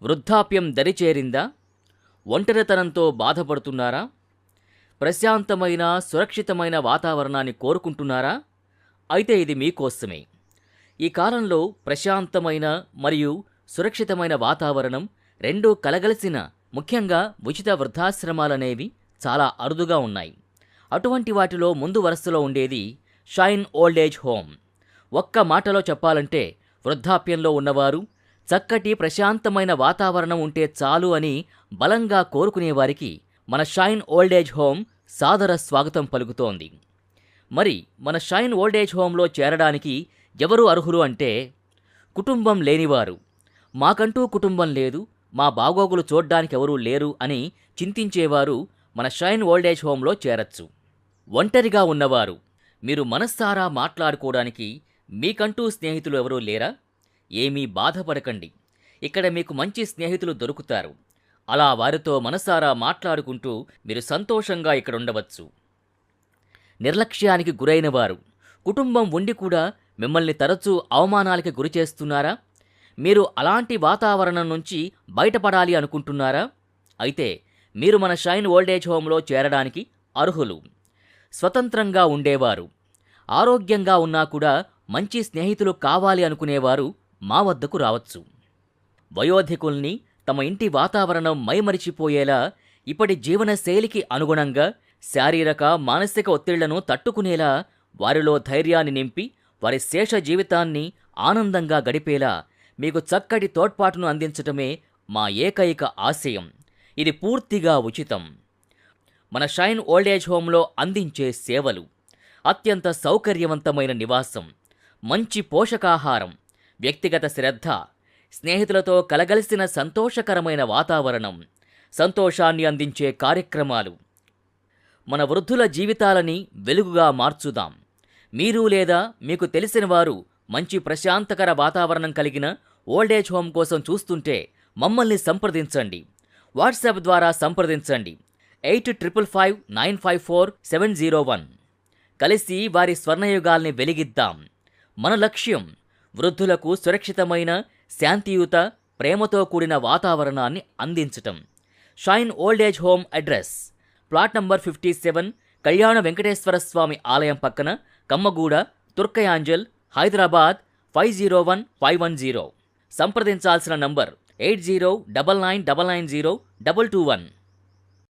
వృద్ధాప్యం దరిచేరిందా? ఒంటరితనంతో బాధపడుతున్నారా? ప్రశాంతమైన, సురక్షితమైన వాతావరణాన్ని కోరుకుంటున్నారా? అయితే ఇది మీకోసమే. ఈ కాలంలో ప్రశాంతమైన మరియు సురక్షితమైన వాతావరణం రెండూ కలగలిసిన, ముఖ్యంగా ఉచిత వృద్ధాశ్రమాలనేవి చాలా అరుదుగా ఉన్నాయి. అటువంటి వాటిలో ముందు వరుసలో ఉండేది షైన్ ఓల్డ్ ఏజ్ హోమ్. ఒక్క మాటలో చెప్పాలంటే, వృద్ధాప్యంలో ఉన్నవారు చక్కటి ప్రశాంతమైన వాతావరణం ఉంటే చాలు అని బలంగా కోరుకునేవారికి మన షైన్ ఓల్డ్ ఏజ్ హోమ్ సాదర స్వాగతం పలుకుతోంది. మరి మన షైన్ ఓల్డ్ ఏజ్ హోంలో చేరడానికి ఎవరు అర్హులు అంటే, కుటుంబం లేనివారు, మాకంటూ కుటుంబం లేదు, మా బాగోగులు చూడ్డానికి ఎవరూ లేరు అని చింతించేవారు మన షైన్ ఓల్డ్ ఏజ్ హోంలో చేరచ్చు. ఒంటరిగా ఉన్నవారు, మీరు మనస్సారా మాట్లాడుకోవడానికి మీకంటూ స్నేహితులు ఎవరూ లేరా? ఏమీ బాధపడకండి, ఇక్కడ మీకు మంచి స్నేహితులు దొరుకుతారు. అలా వారితో మనసారా మాట్లాడుకుంటూ మీరు సంతోషంగా ఇక్కడ ఉండవచ్చు. నిర్లక్ష్యానికి గురైన వారు, కుటుంబం ఉండి కూడా మిమ్మల్ని తరచూ అవమానాలకి గురిచేస్తున్నారా? మీరు అలాంటి వాతావరణం నుంచి బయటపడాలి అనుకుంటున్నారా? అయితే మీరు మన షైన్ ఓల్డ్ ఏజ్ హోంలో చేరడానికి అర్హులు. స్వతంత్రంగా ఉండేవారు, ఆరోగ్యంగా ఉన్నా కూడా మంచి స్నేహితులు కావాలి అనుకునేవారు మా వద్దకు రావచ్చు. వయోధికుల్ని తమ ఇంటి వాతావరణం మైమరిచిపోయేలా, ఇప్పటి జీవనశైలికి అనుగుణంగా శారీరక, మానసిక ఒత్తిళ్లను తట్టుకునేలా, వారిలో ధైర్యాన్ని నింపి వారి శేష జీవితాన్ని ఆనందంగా గడిపేలా మీకు చక్కటి తోడ్పాటును అందించటమే మా ఏకైక ఆశయం. ఇది పూర్తిగా ఉచితం. మన షైన్ ఓల్డ్ ఏజ్ హోంలో అందించే సేవలు: అత్యంత సౌకర్యవంతమైన నివాసం, మంచి పోషకాహారం, వ్యక్తిగత శ్రద్ధ, స్నేహితులతో కలగలిసిన సంతోషకరమైన వాతావరణం, సంతోషాన్ని అందించే కార్యక్రమాలు. మన వృద్ధుల జీవితాలని వెలుగుగా మార్చుదాం. మీరు లేదా మీకు తెలిసిన వారు మంచి ప్రశాంతకర వాతావరణం కలిగిన ఓల్డేజ్ హోమ్ కోసం చూస్తుంటే మమ్మల్ని సంప్రదించండి. వాట్సాప్ ద్వారా సంప్రదించండి. 8555954701. కలిసి వారి స్వర్ణయుగాల్ని వెలిగిద్దాం. మన లక్ష్యం వృద్ధులకు సురక్షితమైన, శాంతియుత, ప్రేమతో కూడిన వాతావరణాన్ని అందించటం. Shine old age home address: plot number 57, కళ్యాణ వెంకటేశ్వర స్వామి ఆలయం పక్కన, కమ్మగూడ, తుర్కయాంజల్, హైదరాబాద్ 501510. సంప్రదించాల్సిన నంబర్ 8099902221.